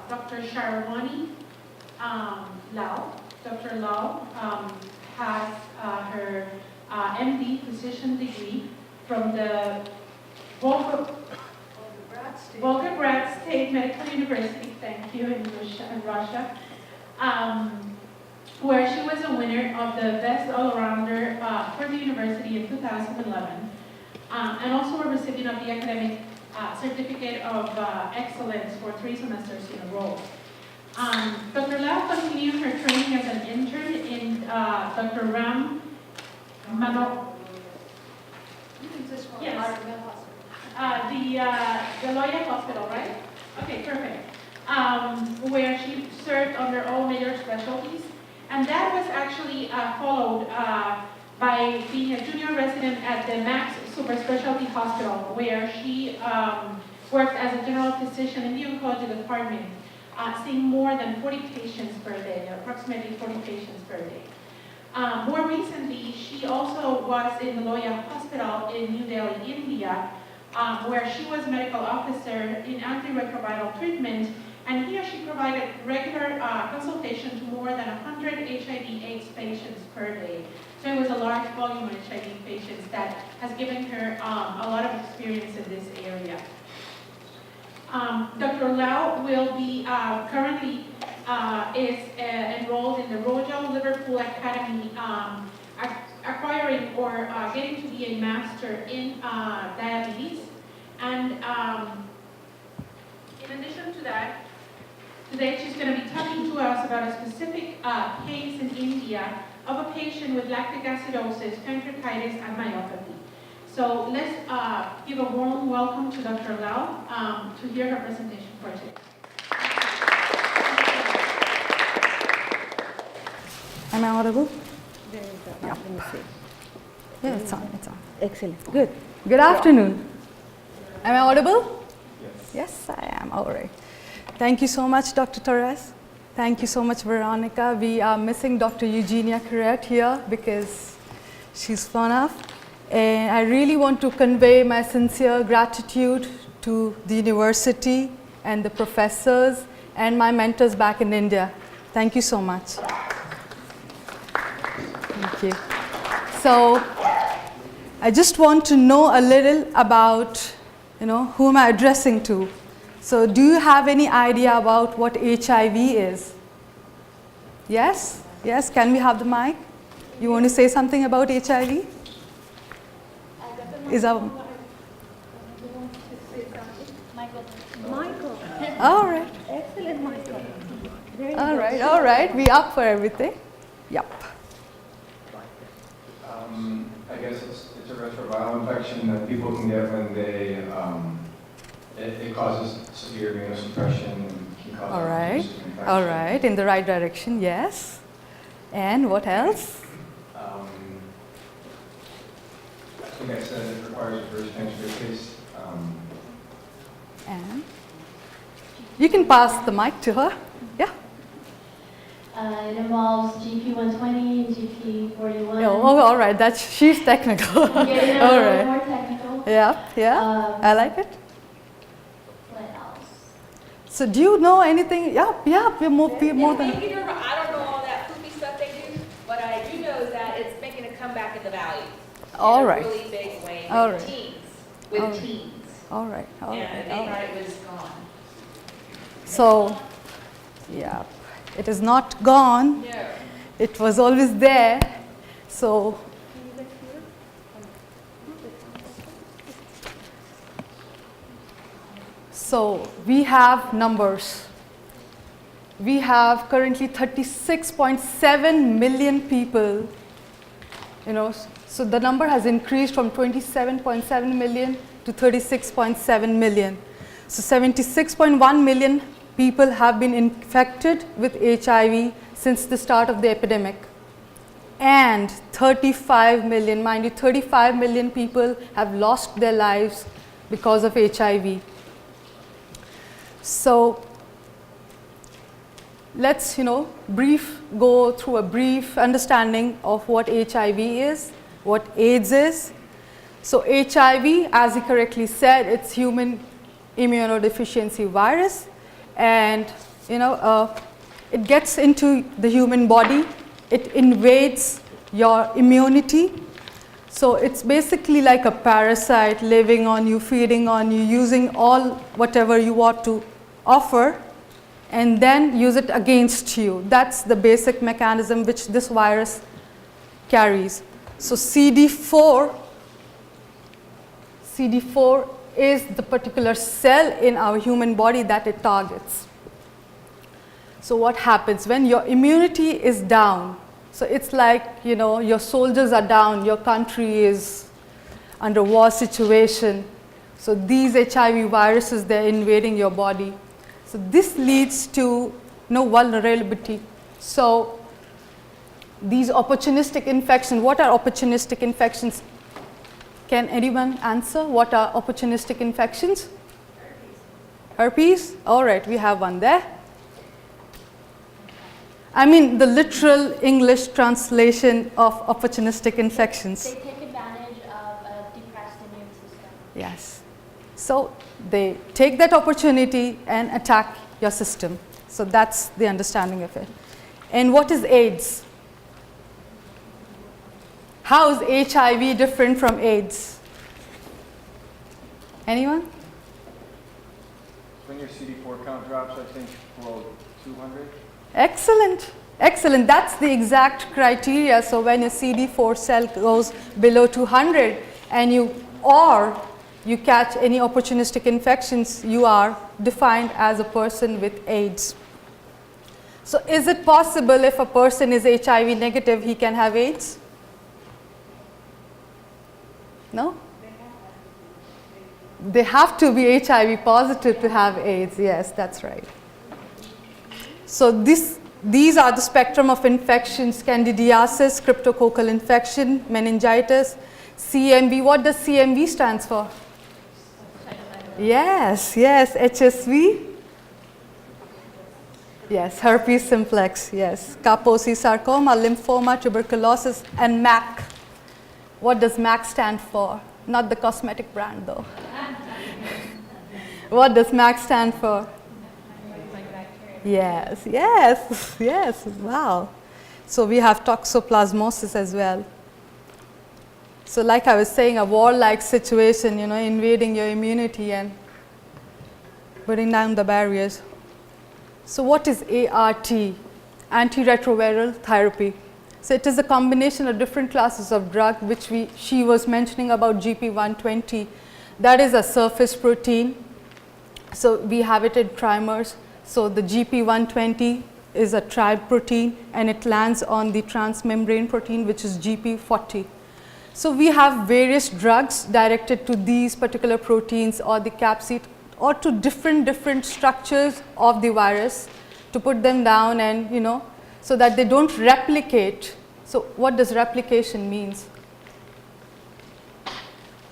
Dr. Sharwani Lal. Dr. Lal has her MD physician degree from the Volgograd State Medical University, thank you, in Russia, where she was a winner of the Best All-Rounder for the university in 2011, and also a recipient of the Academic Certificate of Excellence for 3 semesters in a row. Dr. Lal continued her training as an intern in Dr. Ram Mano. Yes. The Loya Hospital, right? Okay, perfect. Where she served under all major specialties. And that was actually followed by being a junior resident at the Max Super Specialty Hospital, where she worked as a general physician in the oncology department, seeing more than 40 patients per day, approximately 40 patients per day. More recently, she also was in the Loya Hospital in New Delhi, India, where she was medical officer in antiretroviral treatment, and here she provided regular consultation to more than 100 HIV/AIDS patients per day. So it was a large volume of HIV patients that has given her a lot of experience in this area. Dr. Lau will be currently is enrolled in the Royal Liverpool Academy, acquiring or getting to be a master in diabetes. And in addition to that, today she's going to be talking to us about a specific case in India of a patient with lactic acidosis, pancreatitis, and myopathy. So let's give a warm welcome to Dr. Lau to hear her presentation for today. Am I audible? There you go. Yeah. Let me see. Yeah, it's on, it's on. Excellent. Good. Good afternoon. Am I audible? Yes. Yes, I am. All right. Thank you so much, Dr. Torres. Thank you so much, Veronica. We are missing Dr. Eugenia Correct here because she's flown off. And I really want to convey my sincere gratitude to the university and the professors and my mentors back in India. Thank you so much. Thank you. So I just want to know a little about, who am I addressing to? So do you have any idea about what HIV is? Yes? Yes, can we have the mic? You want to say something about HIV? Is our Michael. all right. Excellent, Michael. Very All right. We up for everything? Yep. I guess it's a retroviral infection that people can get when they, it causes severe immunosuppression and can cause All right. induced infection. All right. In the right direction, yes. And what else? I think I said it requires a first transcriptase. And you can pass the mic to her. Yeah. It involves GP120 and GP41. Oh, all right. She's technical. All All right. more technical. Yeah. I like it. What else? So do you know anything? Yeah. We're more than. I don't know all that poopy stuff they do, but I do know that it's making a comeback in the values. All in right. a really big way All with right. teens. With All right. teens. All right. And they thought it was gone. So, yeah, it is not gone. No. It was always there. So, we have numbers. We have currently 36.7 million people. So the number has increased from 27.7 million to 36.7 million. So 76.1 million people have been infected with HIV since the start of the epidemic. And 35 million, mind you, 35 million people have lost their lives because of HIV. So let's, go through a brief understanding of what HIV is, what AIDS is. So HIV, as he correctly said, it's human immunodeficiency virus, and it gets into the human body, it invades your immunity. So it's basically like a parasite living on you, feeding on you, using all whatever you want to offer, and then use it against you. That's the basic mechanism which this virus carries. So CD4 is the particular cell in our human body that it targets. So what happens when your immunity is down? So it's like, your soldiers are down, your country is under war situation. So these HIV viruses, they're invading your body. So this leads to vulnerability. So these opportunistic infections, what are opportunistic infections? Can anyone answer? What are opportunistic infections? Herpes? All right, we have one there. I mean the literal English translation of opportunistic infections. They take advantage of a depressed immune system. Yes. So they take that opportunity and attack your system. So that's the understanding of it. And what is AIDS? How is HIV different from AIDS? Anyone? When your CD4 count drops, I think, below 200. Excellent. Excellent. That's the exact criteria. So when your CD4 cell goes below 200 and you catch any opportunistic infections, you are defined as a person with AIDS. So is it possible if a person is HIV negative, he can have AIDS? No? They have to be HIV positive to have AIDS. Yes, that's right. So these are the spectrum of infections: candidiasis, cryptococcal infection, meningitis, CMV. What does CMV stands for? Yes, HSV. Yes, herpes simplex, yes. Kaposi sarcoma, lymphoma, tuberculosis, and MAC. What does MAC stand for? Not the cosmetic brand though. What does MAC stand for? Yes, wow. So we have toxoplasmosis as well. So like I was saying, a war-like situation, invading your immunity and putting down the barriers. So what is ART? Antiretroviral therapy. So it is a combination of different classes of drug, which she was mentioning about GP120. That is a surface protein. So we have it in trimers. So the GP120 is a tribe protein, and it lands on the transmembrane protein, which is GP40. So we have various drugs directed to these particular proteins or the capsid or to different structures of the virus to put them down and so that they don't replicate. So what does replication means?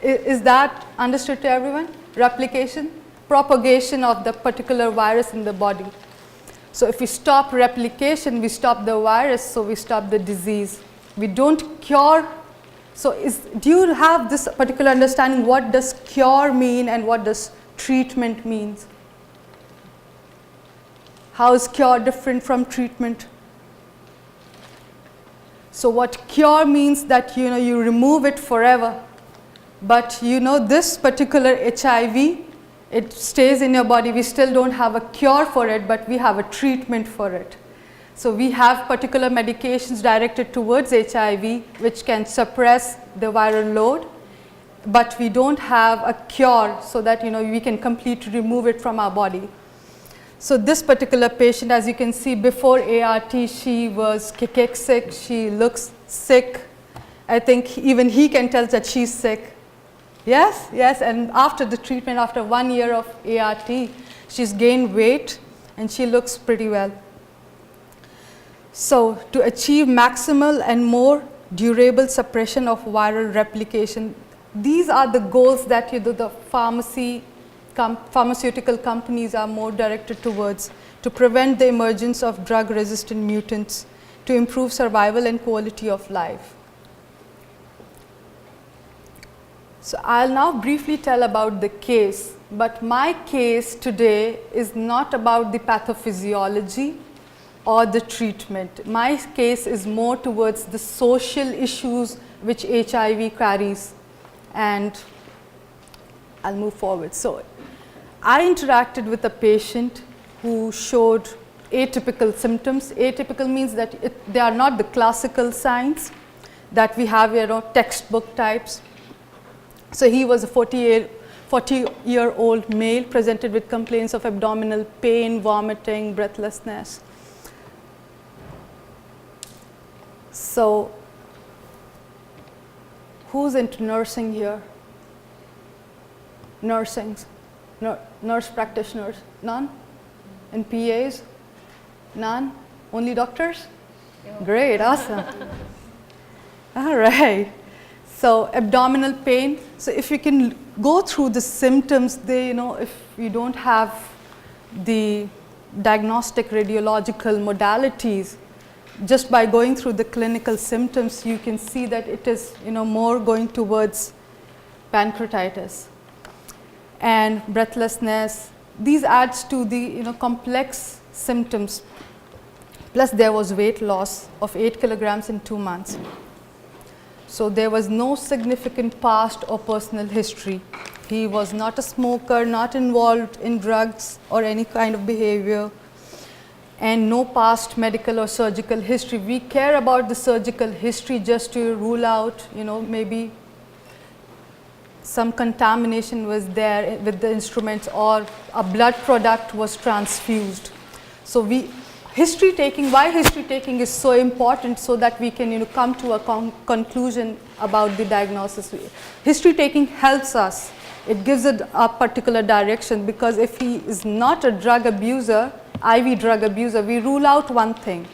Is that understood to everyone? Replication? Propagation of the particular virus in the body. So if we stop replication, we stop the virus, so we stop the disease. We don't cure. So do you have this particular understanding? What does cure mean and what does treatment means? How is cure different from treatment? So what cure means that you remove it forever, but this particular HIV, it stays in your body. We still don't have a cure for it, but we have a treatment for it. So we have particular medications directed towards HIV which can suppress the viral load, but we don't have a cure so that we can completely remove it from our body. So this particular patient, as you can see, before ART, she was cachectic, she looks sick. I think even he can tell that she's sick. Yes, and after the treatment, after 1 year of ART, she's gained weight and she looks pretty well. So to achieve maximal and more durable suppression of viral replication, these are the goals that the pharmaceutical companies are more directed towards, to prevent the emergence of drug-resistant mutants, to improve survival and quality of life. So I'll now briefly tell about the case But my case today is not about the pathophysiology or the treatment. My case is more towards the social issues which HIV carries, and I'll move forward. So I interacted with a patient who showed atypical symptoms. Atypical means that they are not the classical signs that we have, textbook types. So he was a 40-year-old male, presented with complaints of abdominal pain, vomiting, breathlessness. So who's into nursing here? Nurse practitioners? None? And PAs? None? Only doctors? Great, awesome. All right. So abdominal pain. So if you can go through the symptoms, if you don't have the diagnostic radiological modalities, just by going through the clinical symptoms, you can see that it is, more going towards pancreatitis and breathlessness. These adds to the, complex symptoms. Plus there was weight loss of 8 kilograms in 2 months. So there was no significant past or personal history. He was not a smoker, not involved in drugs or any kind of behavior, and no past medical or surgical history. We care about the surgical history just to rule out, maybe some contamination was there with the instruments, or a blood product was transfused. So history taking, why history taking is so important, so that we can come to a conclusion about the diagnosis. History taking helps us. It gives it a particular direction, because if he is not a drug abuser, IV drug abuser, we rule out one thing.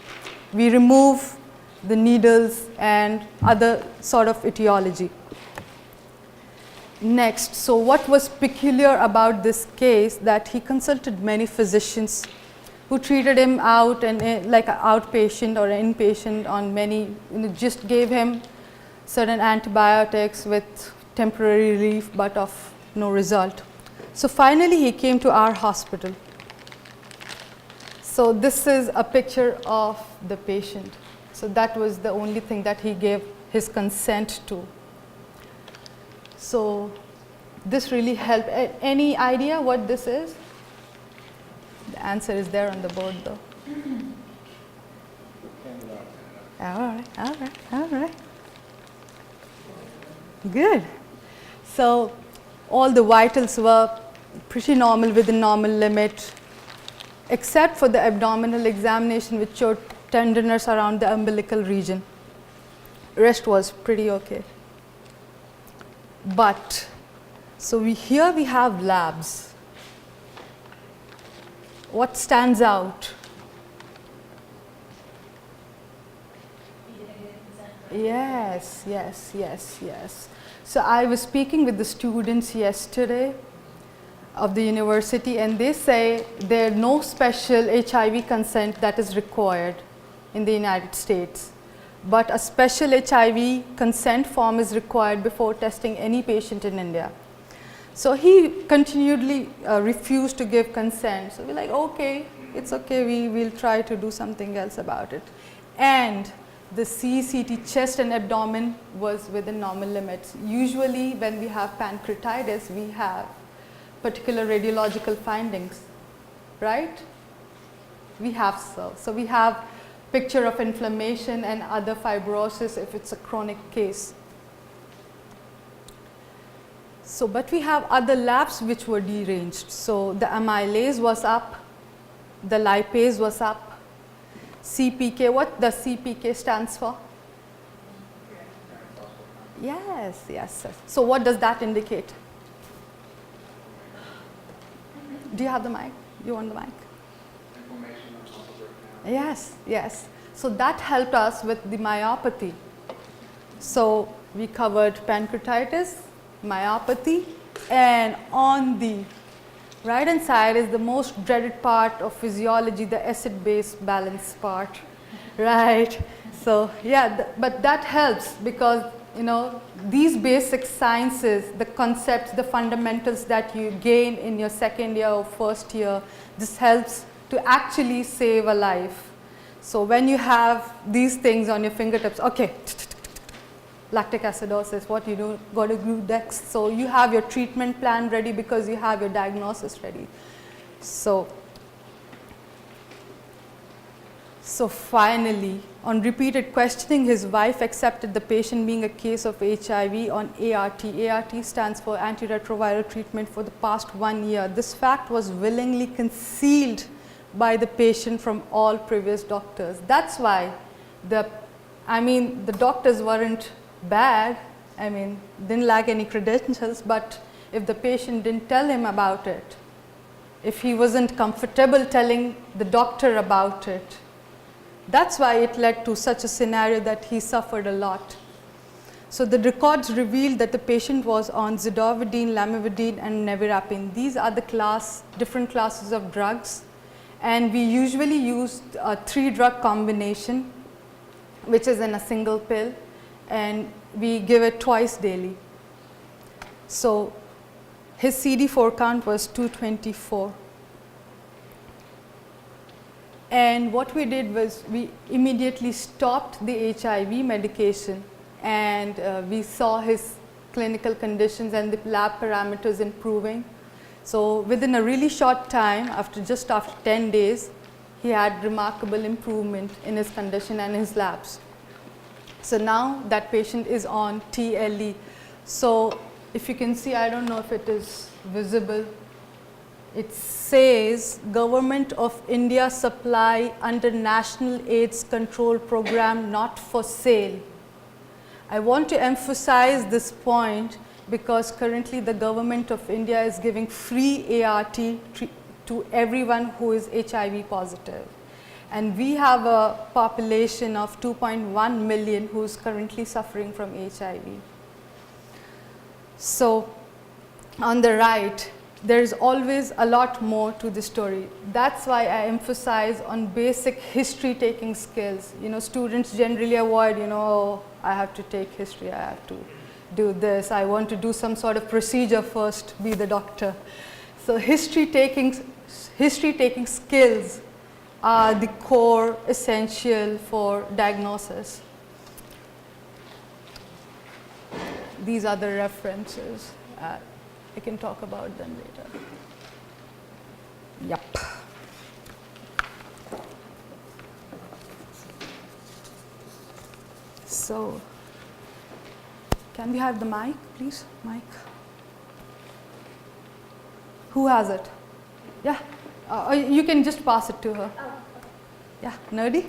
We remove the needles and other sort of etiology. Next, so what was peculiar about this case, that he consulted many physicians who treated him out and like an outpatient or an inpatient on many, just gave him certain antibiotics with temporary relief, but of no result. So finally he came to our hospital. So this is a picture of the patient. So that was the only thing that he gave his consent to. So this really helped. Any idea what this is? The answer is there on the board though. All right. Good. So all the vitals were pretty normal, within normal limit, except for the abdominal examination, which showed tenderness around the umbilical region. Rest was pretty okay. But, so here we have labs. What stands out? Yes. So I was speaking with the students yesterday of the university, and they say there no special HIV consent that is required in the United States. But a special HIV consent form is required before testing any patient in India. So he continually refused to give consent. So we're like, okay, it's okay, we will try to do something else about it. And the CCT chest and abdomen was within normal limits. Usually when we have pancreatitis, we have particular radiological findings, right? We have so we have picture of inflammation and other fibrosis if it's a chronic case. So, but we have other labs which were deranged. So the amylase was up, the lipase was up, CPK, what does CPK stands for? Yes. So what does that indicate? Do you have the mic? You want the mic? Inflammation of muscle breakdown. Yes. So that helped us with the myopathy. So we covered pancreatitis, myopathy, and on the right hand side is the most dreaded part of physiology, the acid-base balance part, right? So yeah, but that helps because these basic sciences, the concepts, the fundamentals that you gain in your second year or first year, this helps to actually save a life. So when you have these things on your fingertips, okay, lactic acidosis, what you do, got to do next. So you have your treatment plan ready because you have your diagnosis ready. So finally, on repeated questioning, his wife accepted the patient being a case of HIV on ART. ART stands for antiretroviral treatment for the past 1 year. This fact was willingly concealed by the patient from all previous doctors. That's why the doctors weren't bad, didn't lack any credentials, but if the patient didn't tell him about it, if he wasn't comfortable telling the doctor about it, that's why it led to such a scenario that he suffered a lot. So the records revealed that the patient was on Zidovudine, Lamivudine and nevirapine. These are the different classes of drugs, and we usually use a 3-drug combination, which is in a single pill, and we give it twice daily. So his CD4 count was 224. And what we did was we immediately stopped the HIV medication, and we saw his clinical conditions and the lab parameters improving. So within a really short time, after 10 days, he had remarkable improvement in his condition and his labs. So now that patient is on TLE. So if you can see, I don't know if it is visible. It says Government of India supply under National AIDS Control Program, not for sale. I want to emphasize this point because currently the Government of India is giving free ART to everyone who is HIV positive. And we have a population of 2.1 million who is currently suffering from HIV. So on the right, there's always a lot more to the story. That's why I emphasize on basic history taking skills. Students generally avoid, oh, I have to take history, I have to do this, I want to do some sort of procedure first, be the doctor. So history taking skills are the core essential for diagnosis. These are the references. I can talk about them later. Yep. So, can we have the mic, please? Mic. Who has it? Yeah. You can just pass it to her. Oh, okay. Yeah, nerdy?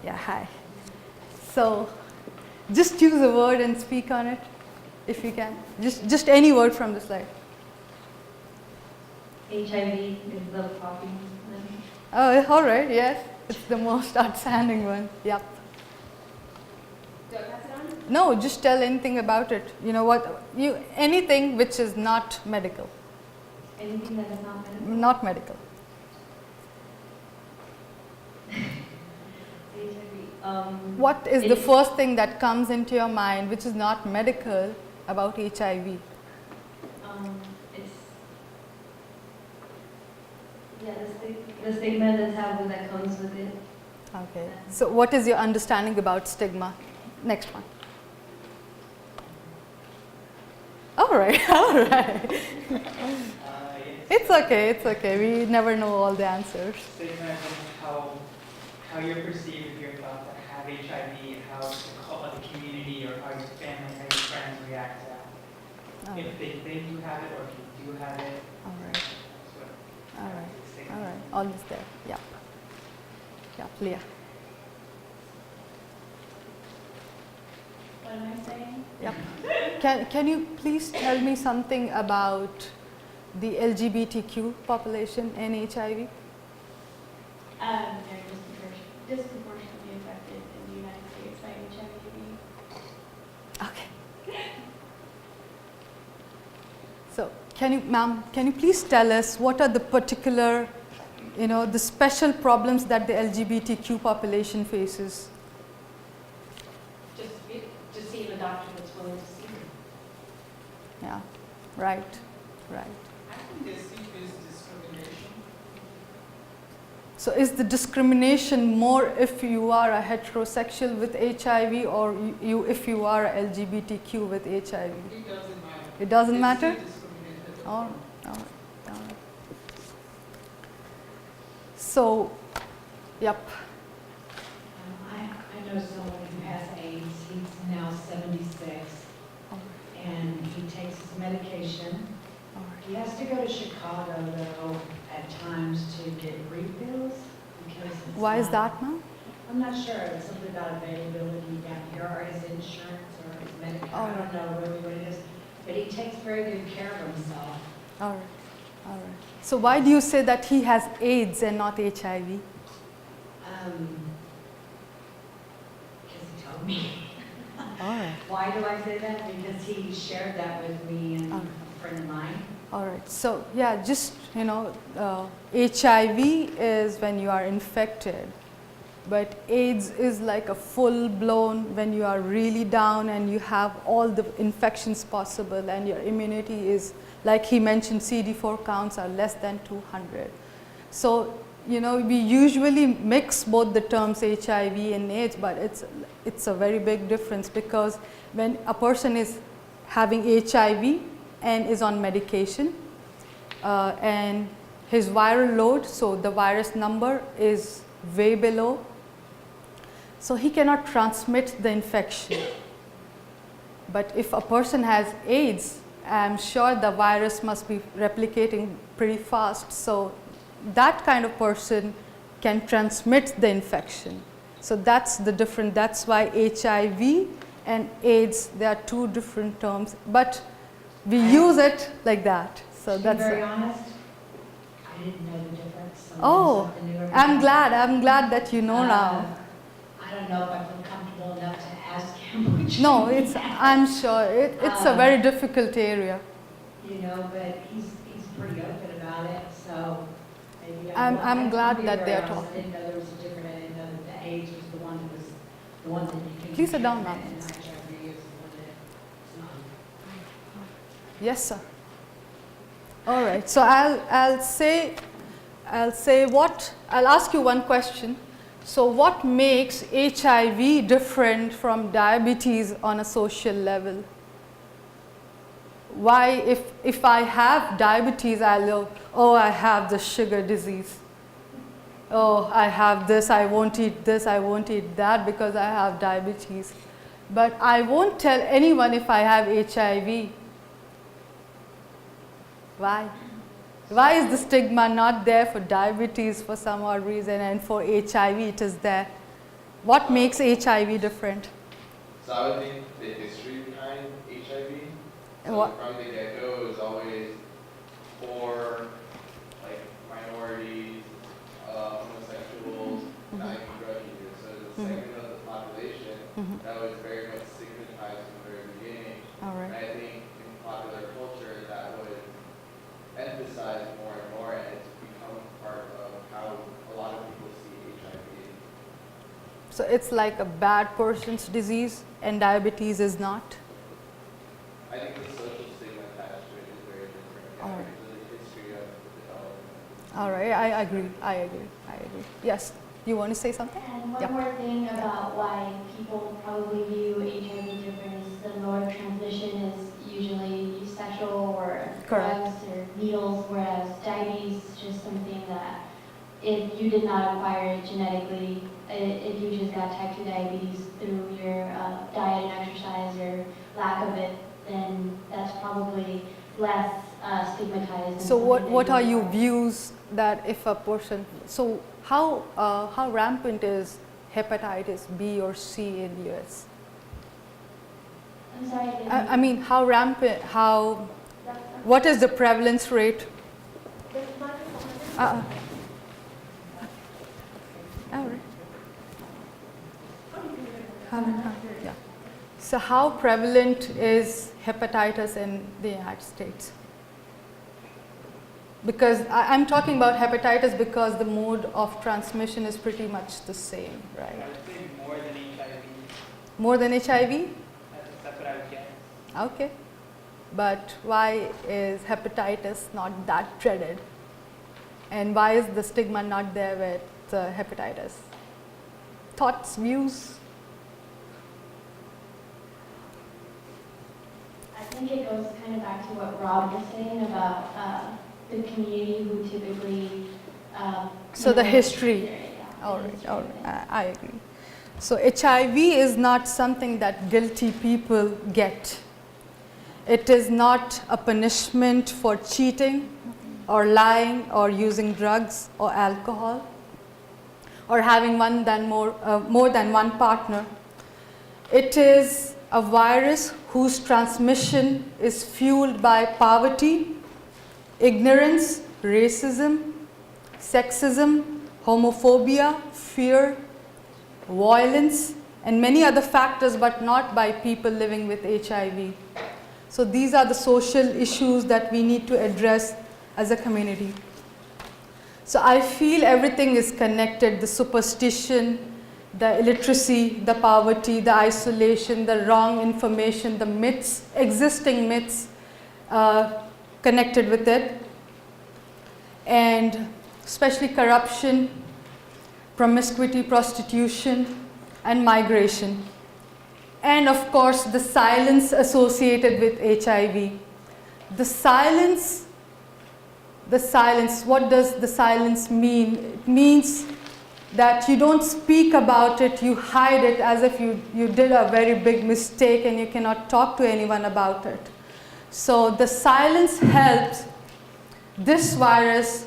Yeah, hi. So, just choose a word and speak on it, if you can. Just any word from the slide. HIV is the poppy. Oh, all right, yes. It's the most outstanding one. Yep. Do I pass it on? No, just tell anything about it. Anything which is not medical. Anything that is not medical. Not medical. HIV. What is the first thing that comes into your mind which is not medical about HIV? The stigma, the taboo that comes with it. Okay. So what is your understanding about stigma? Next one. All right, all right. It's okay, it's okay. We never know all the answers. Stigma is how you're perceived if you're thought to have HIV, and how the community or how your family, how your friends react to that. All If right, they think you have it or if you do have it. all right, That's what all right, stigma all is. right. Almost there. Yep. Yep, Leah. What am I saying? Yep. Can you please tell me something about the LGBTQ population in HIV? They're disproportionately affected in the United States by HIV. Okay. So, ma'am, can you please tell us what are the particular, the special problems that the LGBTQ population faces? Just seeing a doctor Yeah, right, right. I think they see this discrimination. So is the discrimination more if you are a heterosexual with HIV or if you are a LGBTQ with HIV? It doesn't matter. It doesn't They matter? still discriminate at All all. right, all right, all right. So, yep. I know someone who has AIDS. He's now 76, and he takes his medication. He has to go to Chicago, though, at times to get refills because it's Why is not- that, ma'am? I'm not sure. It's something about availability down here, or his insurance, or his medical. Oh, I don't know really what it is, but he takes very good care of himself. All right, all right. So why do you say that he has AIDS and not HIV? Because he told me. All right, Why do I say that? Because he shared that with me and Oh. a friend of mine. all right. So yeah, just, you know, HIV is when you are infected, but AIDS is like a full-blown when you are really down and you have all the infections possible and your immunity is, like he mentioned, CD4 counts are less than 200. So, you know, we usually mix both the terms HIV and AIDS, but it's a very big difference because when a person is having HIV and is on medication and his viral load, so the virus number is way below, so he cannot transmit the infection. But if a person has AIDS, I'm sure the virus must be replicating pretty fast, so that kind of person can transmit the infection. So that's the difference. That's why HIV and AIDS, they are two different terms, but we use it like that. So To be that's very honest, I didn't know the difference. So Oh, something new every I'm day. glad that you know now. I don't know if I feel comfortable enough to ask him which No, one he it's, has. I'm sure, it's a very difficult area. You know, but he's pretty open about it, so maybe I'm glad to be that they very are honest, talking. I didn't know there was a difference. I didn't know that the AIDS was the one that was the one that you can. Please sit down, transmit, ma'am. and HIV is the one that it's not. Yes, sir. All right. So I'll ask you one question. So what makes HIV different from diabetes on a social level? Why, if I have diabetes, I'll know, oh, I have the sugar disease. Oh, I have this, I won't eat this, I won't eat that because I have diabetes. But I won't tell anyone if I have HIV. Why? Why is the stigma not there for diabetes for some odd reason and for HIV it is there? What makes HIV different? So I would think the history behind HIV. So What? from the get-go, it was always for like minorities, homosexuals, not even drug users. So it's a segment of the population that was very much stigmatized from the very beginning. All And right. I think in popular culture that would emphasize more and more, and it's become part of how a lot of people see HIV. So it's like a bad person's disease and diabetes is not? I think the social stigma attached to it is very different. All right. Because of the history of development. All right, I agree. Yes, you want to say something? And one Yeah. more thing about why people probably view HIV different is the mode of transmission is usually sexual or Correct. drugs or needles, whereas diabetes is just something that if you did not acquire it genetically, if you just got type 2 diabetes through your diet and exercise or lack of it, then that's probably less stigmatized. than So something what that are you your views that if a person, so how rampant is hepatitis B or C in the US? I'm sorry, I didn't- I mean, how rampant, what is the prevalence rate? All right. Yeah. So how prevalent is hepatitis in the United States? Because I'm talking about hepatitis because the mode of transmission is pretty much the same, I right? would say more than HIV. More than HIV? That's what I would guess. Okay. but why is hepatitis not that dreaded? And why is the stigma not there with hepatitis? Thoughts, views? I think it goes kind of back to what Rob was saying about the community who typically. So the history. All right, I agree. So HIV is not something that guilty people get. It is not a punishment for cheating or lying or using drugs or alcohol or having more than one partner. It is a virus whose transmission is fueled by poverty, ignorance, racism, sexism, homophobia, fear, violence, and many other factors, but not by people living with HIV. So these are the social issues that we need to address as a community. So I feel everything is connected, the superstition, the illiteracy, the poverty, the isolation, the wrong information, the myths, existing myths connected with it, and especially corruption, promiscuity, prostitution, and migration. And of course, the silence associated with HIV. The silence, what does the silence mean? It means that you don't speak about it, you hide it as if you did a very big mistake and you cannot talk to anyone about it. So the silence helps this virus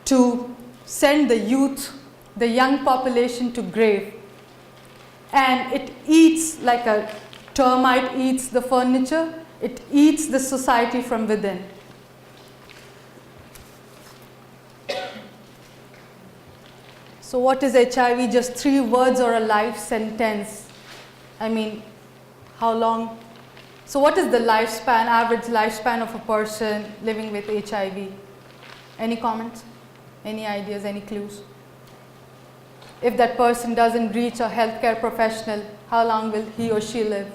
to send the youth, the young population to grave. And it eats like a termite eats the furniture, it eats the society from within. So what is HIV? Just 3 words or a life sentence? I mean, how long? So what is the lifespan, average lifespan of a person living with HIV? Any comments? Any ideas, any clues? If that person doesn't reach a healthcare professional, how long will he or she live?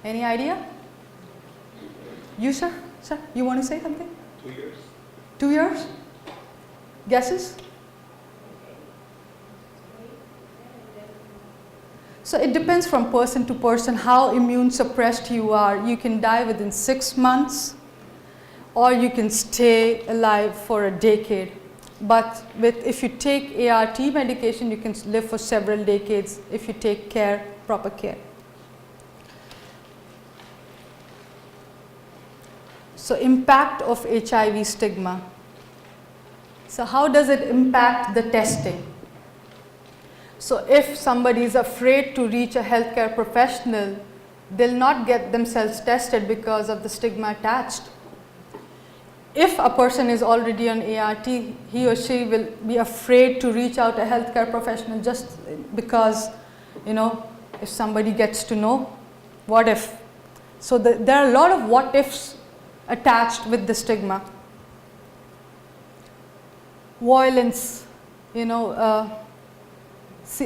Any idea? You, sir? Sir, you want to say something? 2 years. 2 years? Guesses? So it depends from person to person how immune suppressed you are. You can die within 6 months, or you can stay alive for a decade. But if you take ART medication, you can live for several decades if you take care, proper care. So impact of HIV stigma. So how does it impact the testing? So if somebody is afraid to reach a healthcare professional, they'll not get themselves tested because of the stigma attached. If a person is already on ART, he or she will be afraid to reach out a healthcare professional just because, if somebody gets to know, what if? So there are a lot of what ifs attached with the stigma. Violence,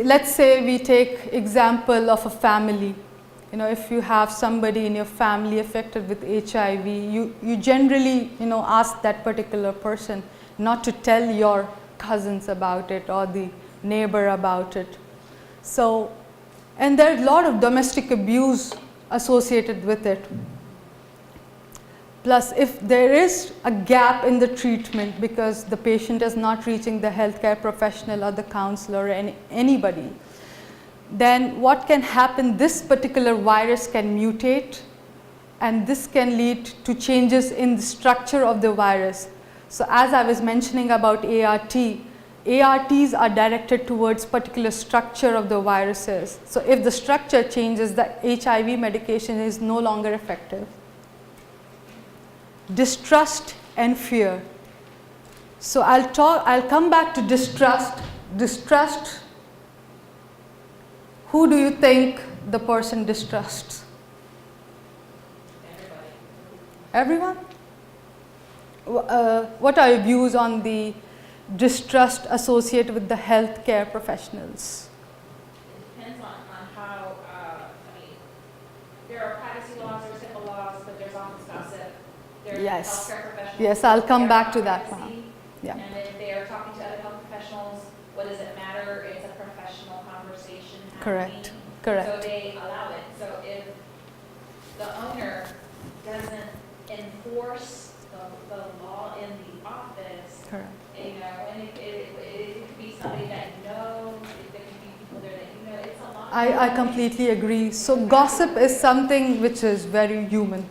let's say we take example of a family. If you have somebody in your family affected with HIV, you generally, ask that particular person not to tell your cousins about it or the neighbor about it. So, and there are a lot of domestic abuse associated with it. Plus, if there is a gap in the treatment because the patient is not reaching the healthcare professional or the counselor or anybody, then what can happen, this particular virus can mutate, and this can lead to changes in the structure of the virus. So as I was mentioning about ART, ARTs are directed towards particular structure of the viruses. So if the structure changes, the HIV medication is no longer effective. Distrust and fear. So I'll come back to distrust. Distrust. Who do you think the person distrusts? Everyone? What are your views on the distrust associated with the healthcare professionals? It depends on how, there are privacy laws, there are HIPAA laws, There's Yes. healthcare professionals. Yes, I'll come their back to that privacy, one. Yeah. And if they are talking to other health professionals, what does it matter? It's a professional conversation happening. Correct. Correct. So they allow it. So if the owner doesn't enforce the law in the office, Correct. you know, and it could be somebody that you know, there could be people there that you know, it's a lot. I completely agree. So gossip is something which is very human.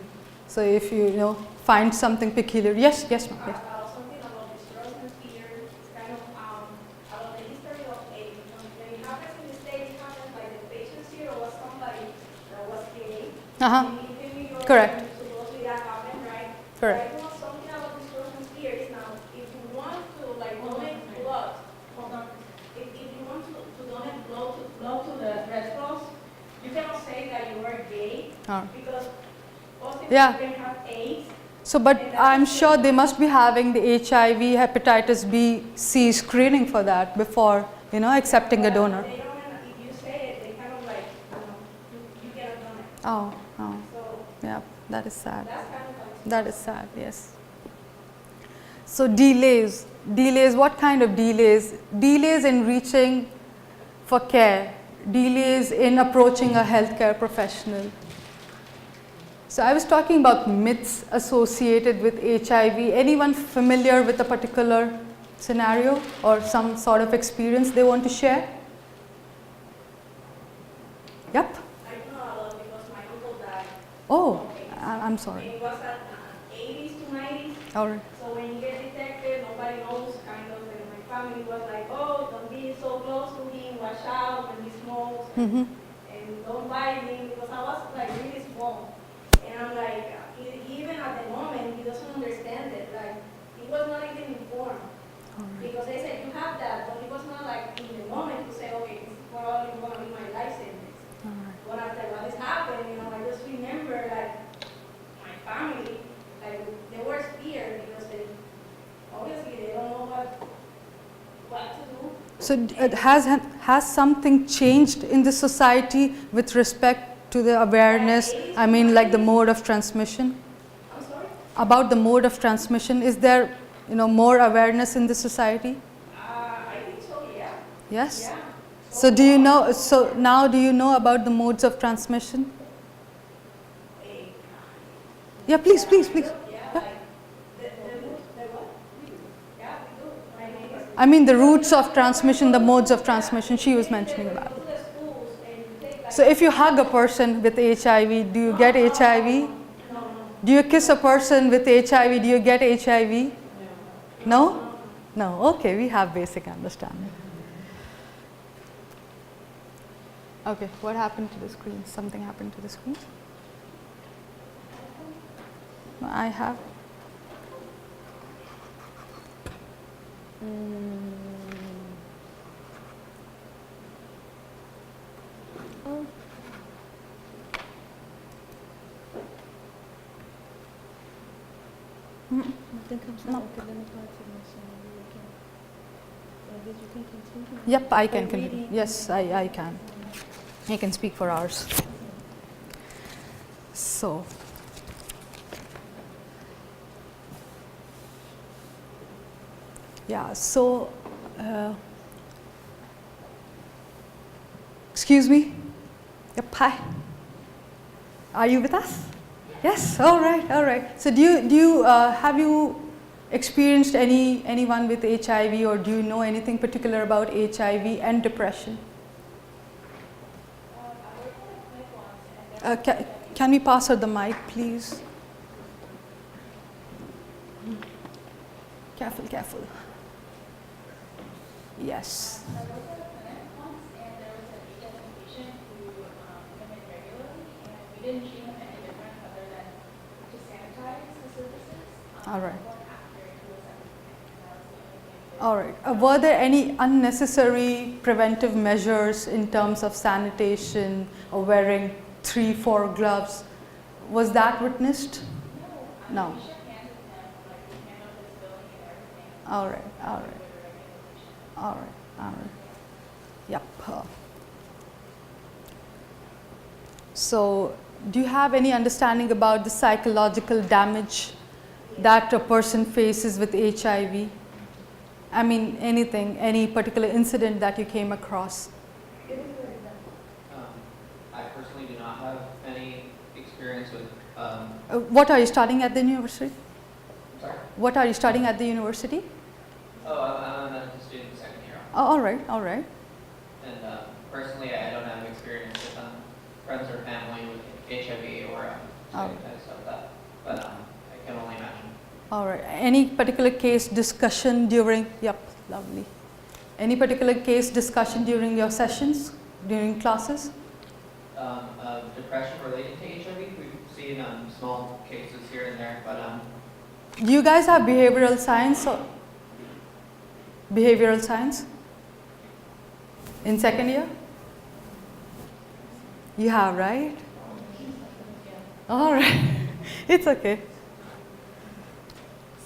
So if you know find something peculiar, yes, yes, ma'am. Yes. Something about the stroke here, kind of about the history of AIDS. When it happens in the States, it happens like the patients here or somebody that was gay. Uh-huh. In New York, Correct. supposedly that happened, right? Correct. I know something about the stroke here is now, if you want to like donate blood, hold on. If you want to donate blood to the Red Cross, you cannot say that you are gay because most people can have AIDS. So, but I'm sure they must be having the HIV, hepatitis B, C screening for that before, you know, accepting a donor. They don't, if you say it, they kind of like, you cannot donate. Oh, oh, So yeah, that is sad. that's kind of like, That is sad, yes. So delays, what kind of delays? Delays in reaching for care, delays in approaching a healthcare professional. So I was talking about myths associated with HIV. Anyone familiar with a particular scenario or some sort of experience they want to share? Yep. I know a lot because my uncle died. Oh, I'm sorry. It was at 80s to 90s. All right. So when you get detected, nobody knows kind of, and my family was like, oh, don't be so close to him, watch out when he smokes, Mm-hmm. and don't bite him, because I was like really small. And I'm like, even at the moment, he doesn't understand it. Like, he was not even informed. Because they said, you have that, but it was not like in the moment to say, okay, this is probably going to be my life sentence. But after what has happened, you know, I just remember, like, my family, like, they were scared because they, obviously, they don't know what to do. So has something changed in the society with respect to the awareness, I mean like the mode of transmission? I'm sorry? About the mode of transmission, is there, you know, more awareness in the society? I think so, yeah. Yes? Yeah. So do you know, so now do you know about the modes of transmission? Yeah, please. Yeah, like, the what? Yeah, we do. My name is. I mean the routes of transmission, the modes of transmission she was mentioning about. Go to the schools and you take, like, So if you hug a person with HIV, do you get HIV? no. Do you kiss a person with HIV, do you get HIV? No? No, okay, we have basic understanding. Okay, what happened to the screen? Something happened to the screen? No, I have. Oh. Nothing comes out. Academic confirmation. Did you can continue? Yep, I can By continue. reading. Yes, I can. I can speak for hours. So, yeah, so, excuse me? Yep, hi. Are you with us? Yes, all right. So do you have you experienced anyone with HIV, or do you know anything particular about HIV and depression? Can we pass her the mic, please? Careful. Yes. I worked at a clinic once, and there was an HIV patient who came in regularly, and we didn't treat him any different other than to sanitize the surfaces. All right. After he was at the clinic, and that was the only thing. All right. Were there any unnecessary preventive measures in terms of sanitation or wearing 3-4 gloves? Was that witnessed? No. We shook hands with him, like we handled his billing and everything. All right. Yep. So, do you have any understanding about the psychological damage that a person faces with HIV? I mean, anything, any particular incident that you came across? I personally do not have any experience with. What are you studying at the university? Sorry? What are you studying at the university? Oh, I'm a medical student second year. Oh, all right, all right. And personally, I don't have experience with friends or family with HIV or hepatitis stuff like that. But I can only imagine. All right. Any particular case discussion during? Yep, lovely. Any particular case discussion during your sessions, during classes? Depression related to HIV. We've seen small cases here and there, but Do you guys have behavioral science or behavioral science in second year? You have, right? All right. It's okay.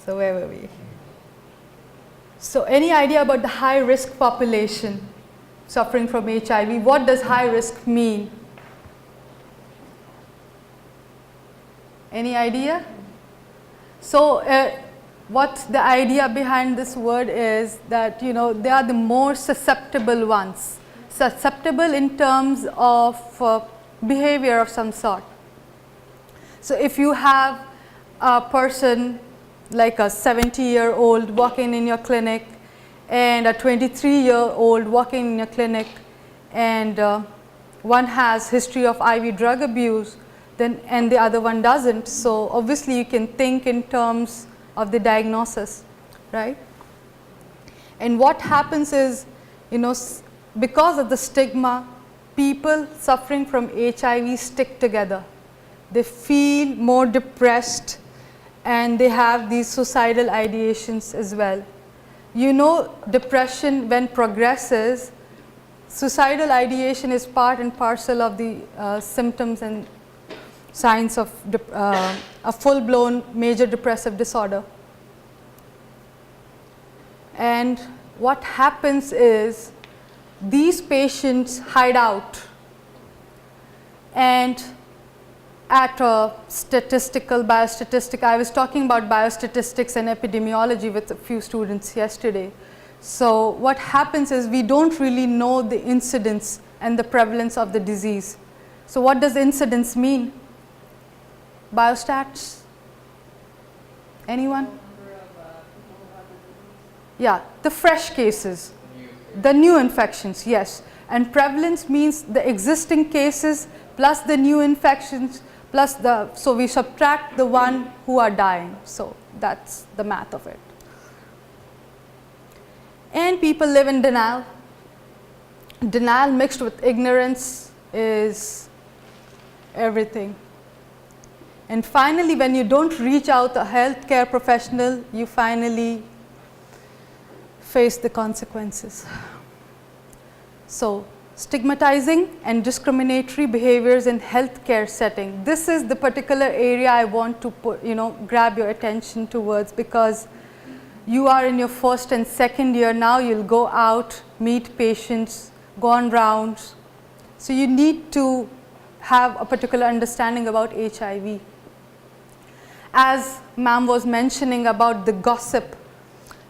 So where were we? So any idea about the high risk population suffering from HIV? What does high risk mean? Any idea? So what the idea behind this word is that, you know, they are the more susceptible ones. Susceptible in terms of behavior of some sort. So if you have a person like a 70-year-old walking in your clinic and a 23-year-old walking in your clinic, and one has history of IV drug abuse, then and the other one doesn't, so obviously you can think in terms of the diagnosis, right? And what happens is, you know, because of the stigma, people suffering from HIV stick together. They feel more depressed and they have these suicidal ideations as well. You know, depression when progresses, suicidal ideation is part and parcel of the symptoms and signs of a full-blown major depressive disorder. And what happens is these patients hide out, and at a biostatistic, I was talking about biostatistics and epidemiology with a few students yesterday. So what happens is we don't really know the incidence and the prevalence of the disease. So what does incidence mean? Biostats? Anyone? Yeah, the fresh cases, the new infections, yes. And prevalence means the existing cases plus the new infections plus the, so we subtract the one who are dying. So that's the math of it. And people live in denial. Denial mixed with ignorance is everything. And finally, when you don't reach out to a healthcare professional, you finally face the consequences. So, stigmatizing and discriminatory behaviors in healthcare setting. This is the particular area I want to put, grab your attention towards, because you are in your first and second year now. You'll go out, meet patients, go on rounds. So you need to have a particular understanding about HIV. As ma'am was mentioning about the gossip,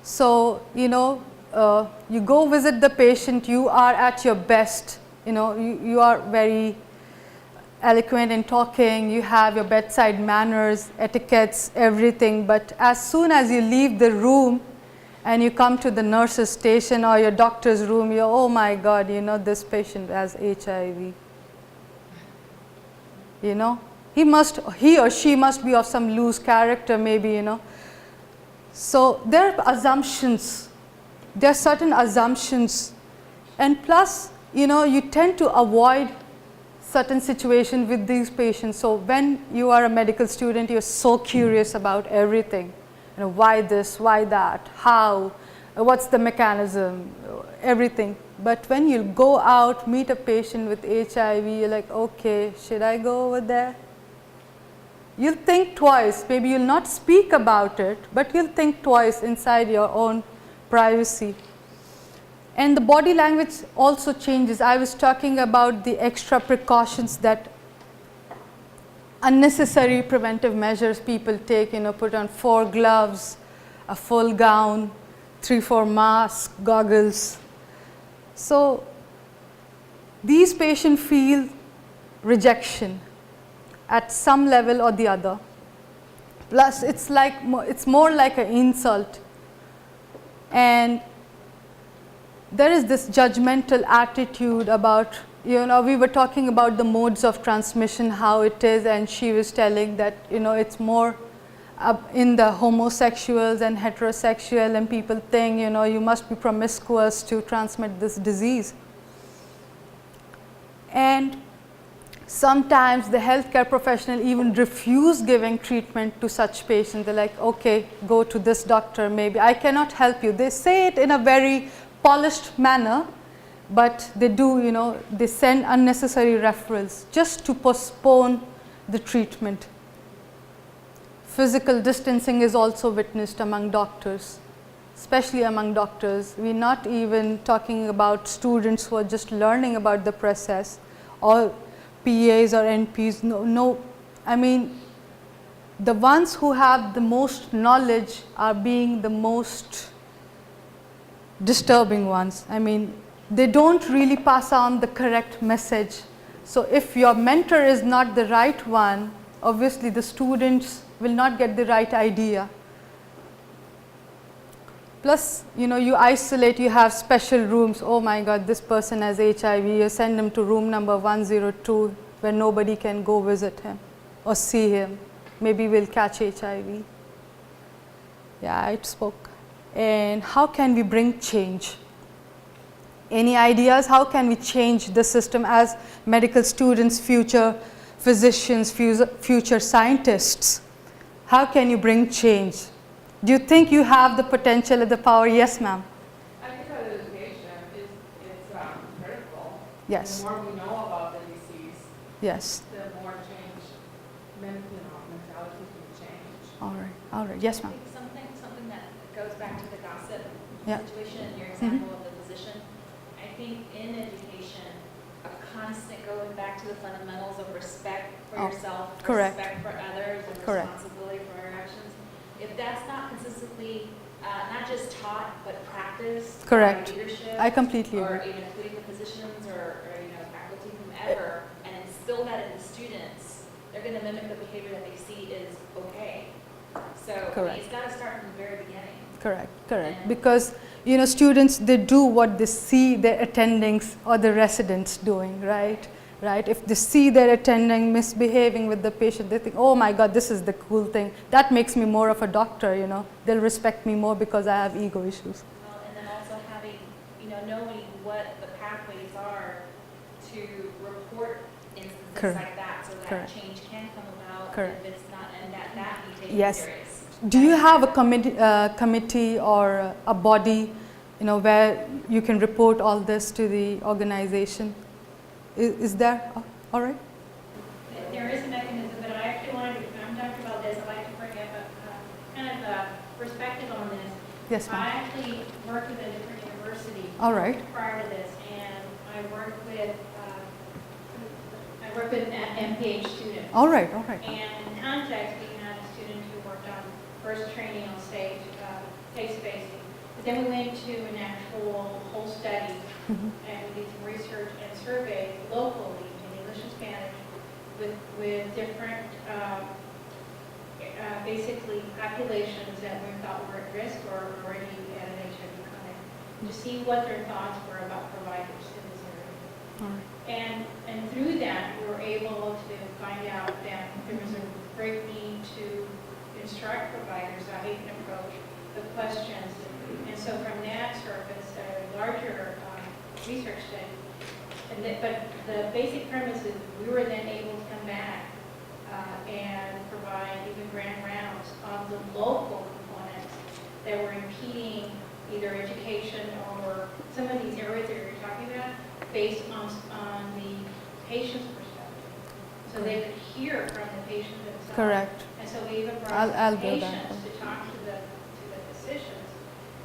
so you go visit the patient, you are at your best, you are very eloquent in talking, you have your bedside manners, etiquettes, everything, but as soon as you leave the room and you come to the nurse's station or your doctor's room, you're, oh my God, this patient has HIV. He or she must be of some loose character, maybe, So there are assumptions. There are certain assumptions, and plus, you tend to avoid certain situations with these patients. So when you are a medical student, you're so curious about everything. Why this, why that, how, what's the mechanism, everything. But when you go out, meet a patient with HIV, you're like, okay, should I go over there? You'll think twice. Maybe you'll not speak about it, but you'll think twice inside your own privacy. And the body language also changes. I was talking about the extra precautions that unnecessary preventive measures people take, put on 4 gloves, a full gown, 3-4 masks, goggles. So these patients feel rejection at some level or the other. Plus, it's more like an insult. And there is this judgmental attitude about, we were talking about the modes of transmission, how it is, and she was telling that, it's more in the homosexuals and heterosexual, and people think, you must be promiscuous to transmit this disease. And sometimes the healthcare professional even refuse giving treatment to such patients. They're like, okay, go to this doctor, maybe I cannot help you. They say it in a very polished manner, but they do, they send unnecessary referrals just to postpone the treatment. Physical distancing is also witnessed among doctors, especially among doctors. We're not even talking about students who are just learning about the process, or PAs or NPs. No, I mean, the ones who have the most knowledge are being the most disturbing ones. I mean, they don't really pass on the correct message. So if your mentor is not the right one, obviously the students will not get the right idea. Plus, you isolate, you have special rooms. Oh my God, this person has HIV. You send him to room number 102 where nobody can go visit him or see him. Maybe we'll catch HIV. Yeah, I spoke. And how can we bring change? Any ideas? How can we change the system as medical students, future physicians, future scientists? How can you bring change? Do you think you have the potential and the power? Yes, ma'am. I think that education is critical. Yes. The more we know about the disease, yes, the more change, mentality can change. All right. Yes, ma'am. Something that goes back to the gossip Yeah. situation in your example of the physician. I think in education, a constant going back to the fundamentals of respect for yourself, correct. respect for others, and Correct. responsibility for our actions. If that's not consistently, not just taught, but practiced Correct. by leadership, I completely or agree. including the physicians or faculty, whomever, and instill that in the students, they're going to mimic the behavior that they see is okay. So Correct. it's got to start from the very beginning. Correct. And- Because students, they do what they see their attendings or the residents doing, right? If they see their attending misbehaving with the patient, they think, oh my God, this is the cool thing. That makes me more of a doctor, They'll respect me more because I have ego issues. Well, and then also having, knowing what the pathways are to report instances Correct. like that, so that Correct. change can come about. Correct. If it's not, and that be taken Yes. serious. Do you have a committee or a body, where you can report all this to the organization? Is there? All right. There is a mechanism, but I actually wanted to, I'm talking about this, I'd like to bring up a kind of a perspective on this. Yes, I ma'am. actually worked with a different university All right. prior to this, and I worked with MPH students. All right. And in context, we had students who worked on first training on stage, face-to-face. But then we went to an actual whole study, and we did some research and surveyed locally in English and Spanish with different, basically populations that we thought were at risk or already at an HIV clinic, to see what their thoughts were about providers in this area. All right. And through that, we were able to find out that there was a great need to instruct providers how they can approach the questions. And so from that surface, a larger research study. But the basic premise is we were then able to come back and provide even grand rounds of the local components that were impeding either education or some of these areas that you're talking about based on the patient's perspective. So they could hear from the patient themselves. Correct. And so we even brought I'll go back. patients to talk to the physicians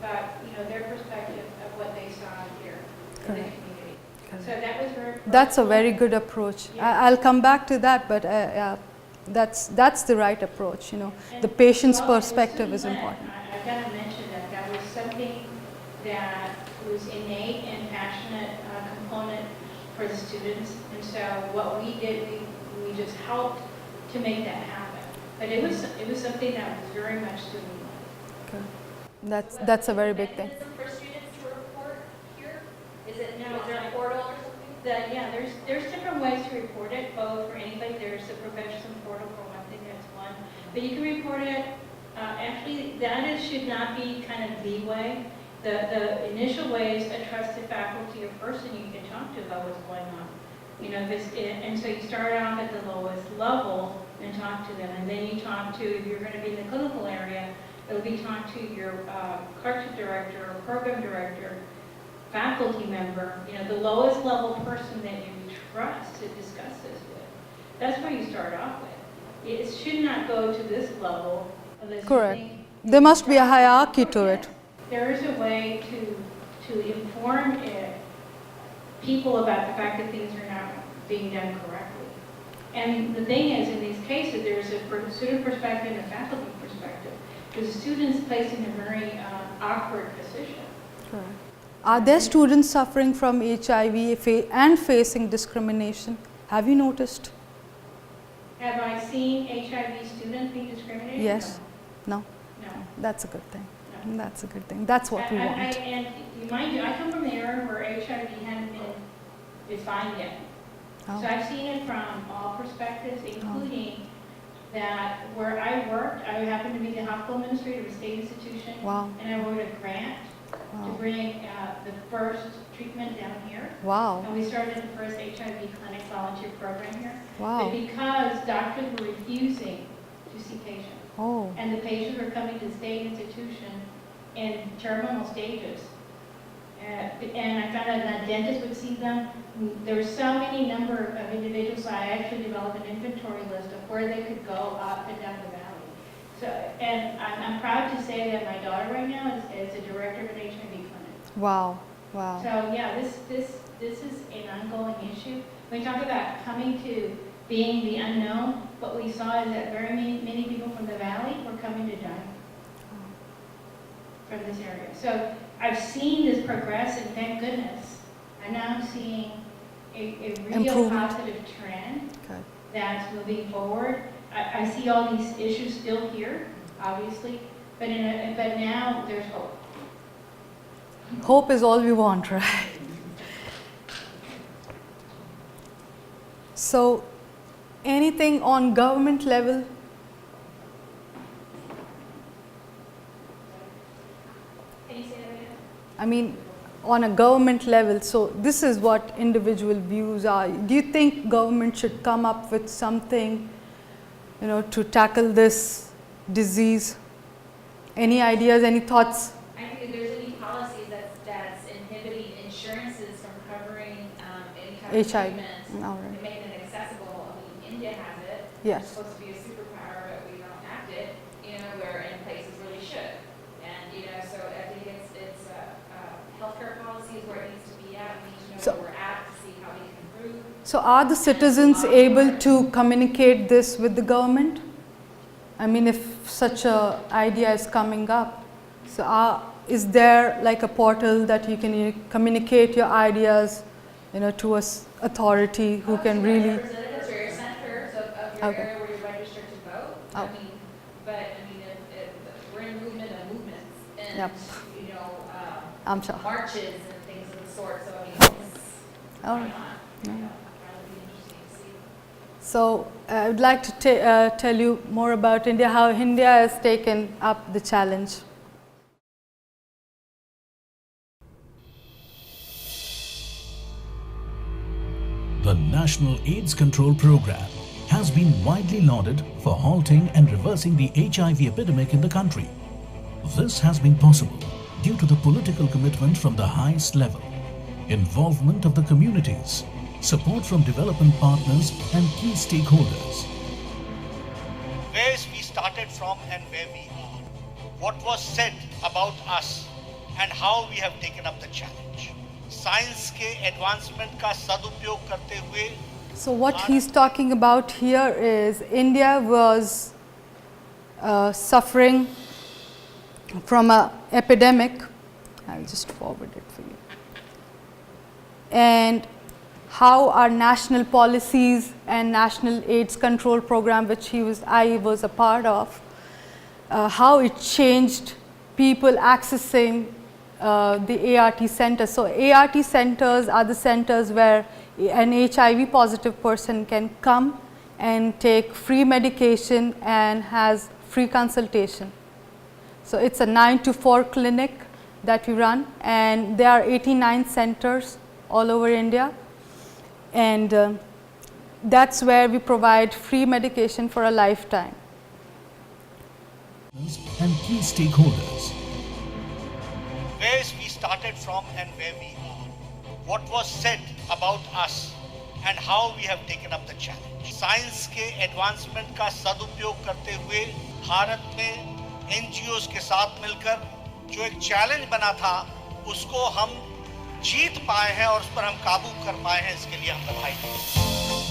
about their perspective of what they saw here in the Correct. community. So that was very. That's a very good approach. Yeah. I'll come back to that, but That's the right approach, you know. And The patient's well, perspective is student-led, important. I've got to mention that that was something that was innate and passionate component for the students. And so what we did, we just helped to make that happen. But it was something that was very much student-led. Okay. That's a very big thing. Mechanism for students to report here? Is No, there a portal or something? Yeah, there's different ways to report it, both for anybody. There's the professional portal for one thing, that's one. But you can report it, actually, that should not be kind of the way. The initial way is a trusted faculty or person you can talk to about what's going on. You know, and so you start off at the lowest level and talk to them. And then you talk to, if you're going to be in the clinical area, it'll be talk to your clerkship director or program director, faculty member, you know, the lowest level person that you trust to discuss this with. That's where you start off with. It should not go to this level unless Correct. you think There must be a hierarchy to it. there is a way to inform people about the fact that things are not being done correctly. And the thing is, in these cases, there's a student perspective and a faculty perspective, because the student's placed in a very awkward position. Correct. Are there students suffering from HIV and facing discrimination? Have you noticed? Have I seen HIV students being discriminated? Yes. No. No. That's a good thing. No. That's a good thing. That's what we want. And mind you, I come from the era where HIV hadn't been defined yet. Oh. So I've seen it from all perspectives, including that where I worked, I happened to be the hospital administrator of a state institution. Wow. And I wrote a grant Wow. to bring the first treatment down here. Wow. And we started the first HIV clinic volunteer program here. Wow. But because doctors were refusing to see patients, Oh. and the patients were coming to the state institution in terminal stages. And I found out that dentists would see them. There were so many number of individuals, so I actually developed an inventory list of where they could go up and down the valley. So, and I'm proud to say that my daughter right now is a director of an HIV clinic. Wow. Wow. So yeah, this is an ongoing issue. When we talk about coming to being the unknown, what we saw is that very many people from the valley were coming to die from this area. So I've seen this progress, and thank goodness, I'm now seeing a real Improvement. positive trend Okay. that's moving forward. I see all these issues still here, obviously, but now there's hope. Hope is all we want, right? So, anything on government level? Can you say that again? I mean, on a government level, so this is what individual views are. Do you think government should come up with something, you know, to tackle this disease? Any ideas, any thoughts? I think if there's any policies that's inhibiting insurances from covering any kind of HIV. treatment, All right. and making it accessible. I mean, India has it. Yes. It's supposed to be a superpower, but we don't act it, you know, where in places where we should. And, you know, so I think it's healthcare policy is where it needs to be at. We need to know So- where we're at to see how we can improve. So are the citizens able to communicate this with the government? I mean, if such a idea is coming up, so is there like a portal that you can communicate your ideas, you know, to us authority who can really? Representatives or your senators of your Okay. area where you're registered to vote. Oh. I mean, but I mean, we're in a movement of movements and, Yep. you know, I'm sure. marches and things of the sort. So I mean, it's All going right. on. Yeah. You know, that'll be interesting to see. So I would like to tell you more about India, how India has taken up the challenge. The National AIDS Control Program has been widely lauded for halting and reversing the HIV epidemic in the country. This has been possible due to the political commitment from the highest level, involvement of the communities, support from development partners and key stakeholders. Where we started from and where we are, what was said about us and how we have taken up the challenge. Science के advancement का सदुपयोग करते हुए So what he's talking about here is India was suffering from an epidemic. I'll just forward it for you. And how our national policies and national AIDS control program, which I was a part of, how it changed people accessing the ART centers. So ART centers are the centers where an HIV positive person can come and take free medication and has free consultation. So it's a 9 to 4 clinic that we run, and there are 89 centers all over India, and that's where we provide free medication for a lifetime. And key stakeholders. Where we started from and where we are. What was said about us and how we have taken up the challenge. Science के advancement का सदुपयोग करते हुए भारत में NGOs के साथ मिलकर जो एक चैलेंज बना था उसको हम जीत पाए हैं और उस पर हम काबू कर पाए हैं, इसके लिए हम बधाई दें।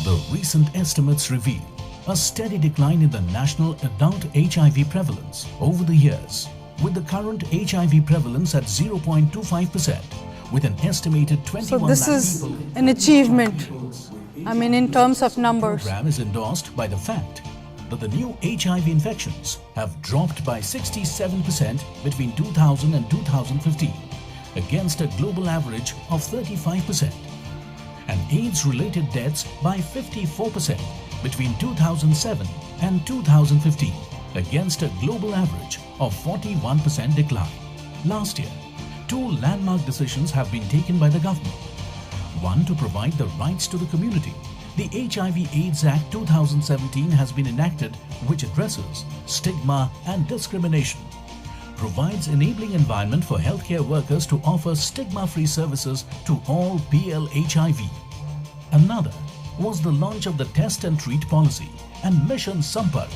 The recent estimates reveal a steady decline in the national adult HIV prevalence over the years, with the current HIV prevalence at 0.25%, with an estimated 21 So this lakh is people. an achievement, I mean, in terms of numbers. The program is endorsed by the fact that the new HIV infections have dropped by 67% between 2000 and 2015, against a global average of 35%, and AIDS-related deaths by 54% between 2007 and 2015, against a global average of 41% decline. Last year, 2 landmark decisions have been taken by the government. One, to provide the rights to the community. The HIV/AIDS Act 2017 has been enacted, which addresses stigma and discrimination, provides enabling environment for healthcare workers to offer stigma-free services to all PL-HIV. Another was the launch of the Test and Treat policy and Mission Sampark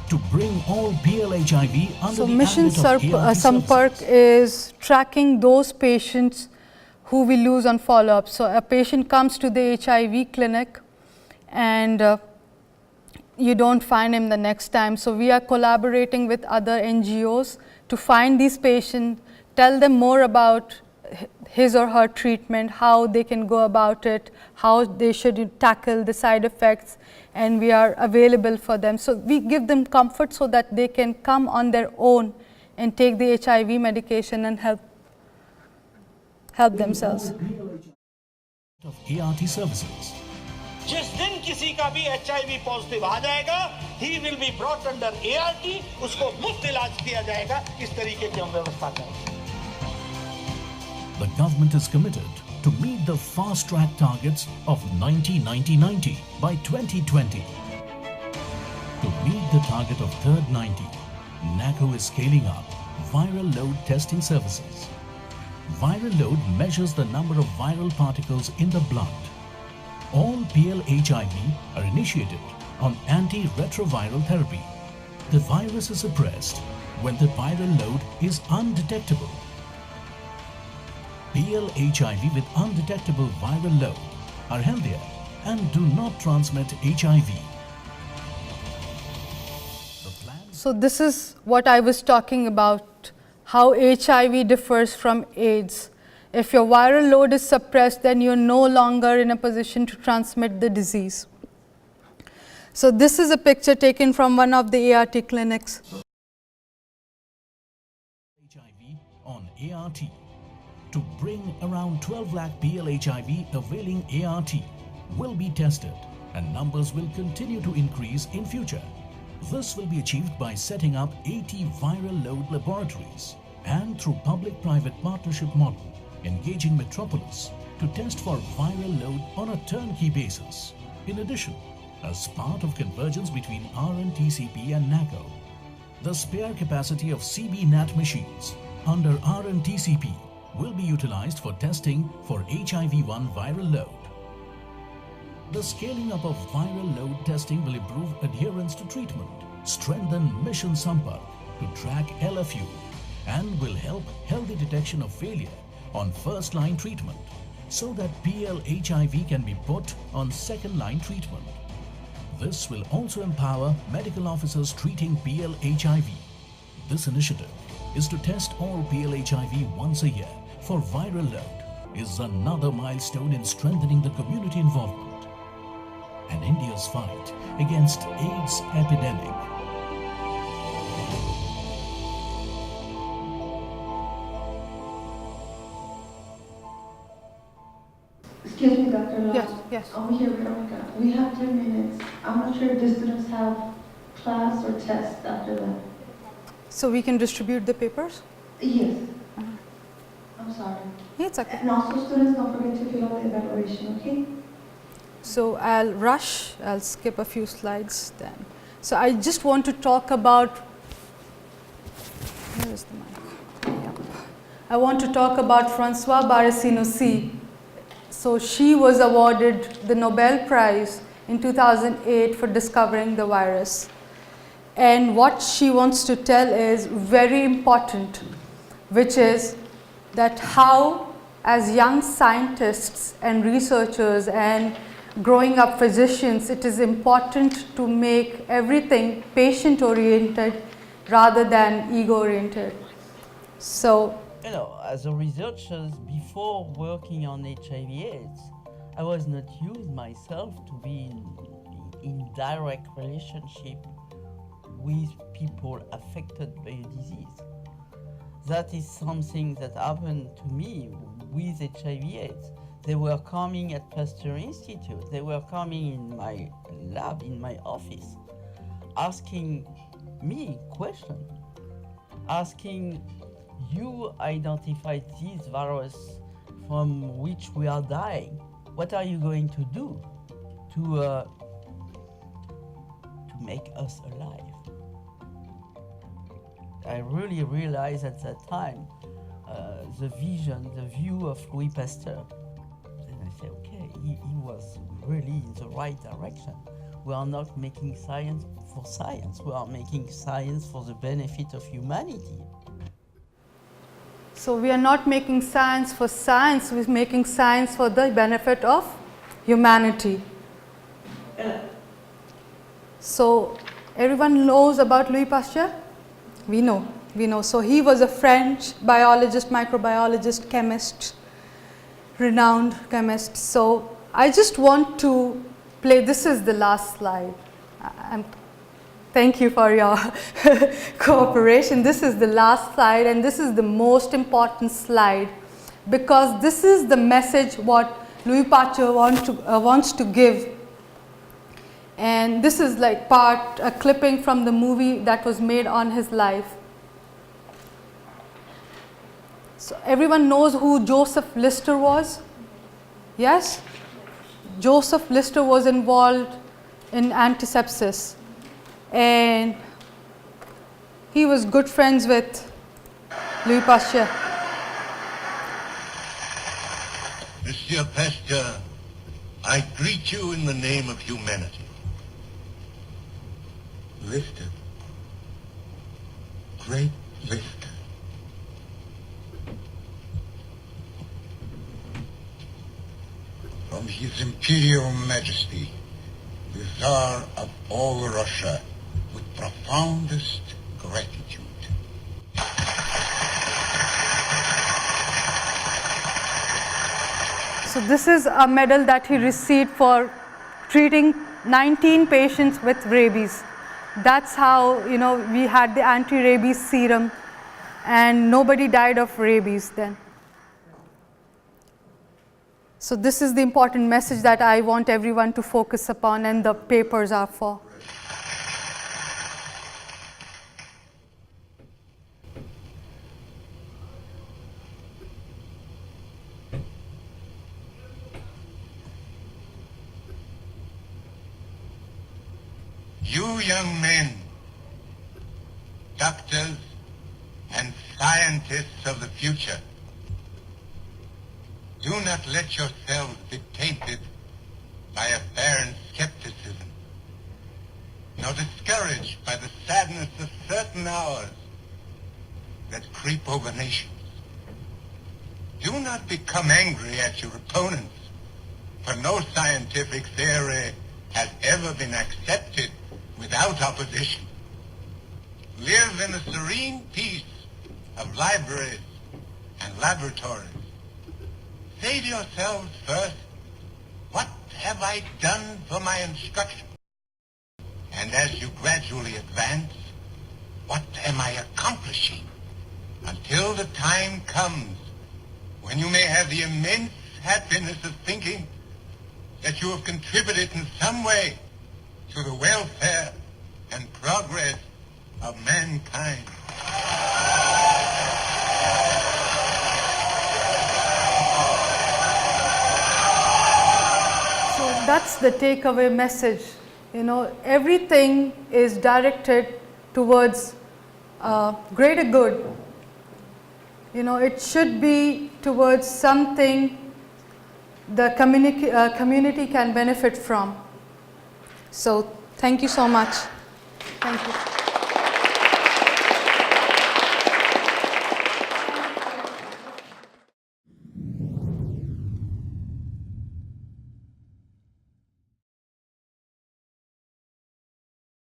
to bring all PL-HIV under So the Mission ambit of ART Sampark is tracking those patients who we lose on follow-up. So a patient comes to the HIV clinic and you don't find him the next time. So we are collaborating with other NGOs to find these patients, tell them more about his or her treatment, how they can go about it, how they should tackle the side effects, and we are available for them. So we give them comfort so that they can come on their own and take the HIV medication and help themselves. Of ART services. जिस दिन किसी का भी HIV positive आ जाएगा, he will be brought under ART, उसको मुफ्त इलाज किया जाएगा, इस तरीके की हम व्यवस्था करेंगे। The government is committed to meet the fast-track targets of 90-90-90 by 2020. To meet the target of third 90, NACO is scaling up viral load testing services. Viral load measures the number of viral particles in the blood. All PL-HIV are initiated on antiretroviral therapy. The virus is suppressed when the viral load is undetectable. PL-HIV with undetectable viral load are healthier and do not transmit HIV. So this is what I was talking about, how HIV differs from AIDS. If your viral load is suppressed, then you're no longer in a position to transmit the disease. So this is a picture taken from one of the ART clinics. HIV on ART. To bring around 12 lakh PL-HIV availing ART will be tested, and numbers will continue to increase in future. This will be achieved by setting up 80 viral load laboratories and through public-private partnership model, engaging Metropolis to test for viral load on a turnkey basis. In addition, as part of convergence between RNTCP and NACO, the spare capacity of CB-NAT machines under RNTCP will be utilized for testing for HIV-1 viral load. The scaling up of viral load testing will improve adherence to treatment, strengthen Mission Sampark to track LFU, and will help healthy detection of failure on first-line treatment, so that PL-HIV can be put on second-line treatment. This will also empower medical officers treating PL-HIV. This initiative is to test all PL-HIV once a year for viral load is another milestone in strengthening the community involvement and India's fight against AIDS epidemic. Excuse me, Dr. Lal. Yes, yes. Over here, Veronica. We have 10 minutes. I'm not sure if the students have class or test after that. So we can distribute the papers? Yes. I'm sorry. It's okay. And also, students, don't forget to fill out the evaluation, okay? So I'll skip a few slides then. So I just want to talk about, where is the mic? Yep. I want to talk about Françoise Barré-Sinoussi. So she was awarded the Nobel Prize in 2008 for discovering the virus. And what she wants to tell is very important, which is that how, as young scientists and researchers and growing up physicians, it is important to make everything patient-oriented rather than ego-oriented. So, you know, as a researcher, before working on HIV/AIDS, I was not used myself to be in direct relationship with people affected by a disease. That is something that happened to me with HIV/AIDS. They were coming at Pasteur Institute. They were coming in my lab, in my office, asking me questions, asking, you identified this virus from which we are dying. What are you going to do to make us alive? I really realized at that time the vision, the view of Louis Pasteur. And I said, okay, he was really in the right direction. We are not making science for science. We are making science for the benefit of humanity. so we are not making science for science, we're making science for the benefit of humanity. So everyone knows about Louis Pasteur? We know. So he was a French biologist, microbiologist, chemist, renowned chemist. So I just want to play, this is the last slide. Thank you for your cooperation. This is the last slide, and this is the most important slide because this is the message what Louis Pasteur wants to give. And this is like a clipping from the movie that was made on his life. So everyone knows who Joseph Lister was? Yes? Joseph Lister was involved in antisepsis. And he was good friends with Louis Pasteur. Monsieur Pasteur, I greet you in the name of humanity. Lister, great Lister. From His Imperial Majesty, the Tsar of all Russia, with profoundest gratitude. So this is a medal that he received for treating 19 patients with rabies. That's how, we had the anti-rabies serum and nobody died of rabies then. So this is the important message that I want everyone to focus upon and the papers are for. You young men, doctors and scientists of the future, do not let yourselves be tainted by a barren skepticism, nor discouraged by the sadness of certain hours that creep over nations. Do not become angry at your opponents, for no scientific theory has ever been accepted without opposition. Live in a serene peace of libraries and laboratories. Say to yourselves first, what have I done for my instruction? And as you gradually advance, what am I accomplishing? Until the time comes when you may have the immense happiness of thinking that you have contributed in some way to the welfare and progress of mankind. So that's the takeaway message. You know, everything is directed towards greater good. You know, it should be towards something the community can benefit from. So thank you so much. Thank you.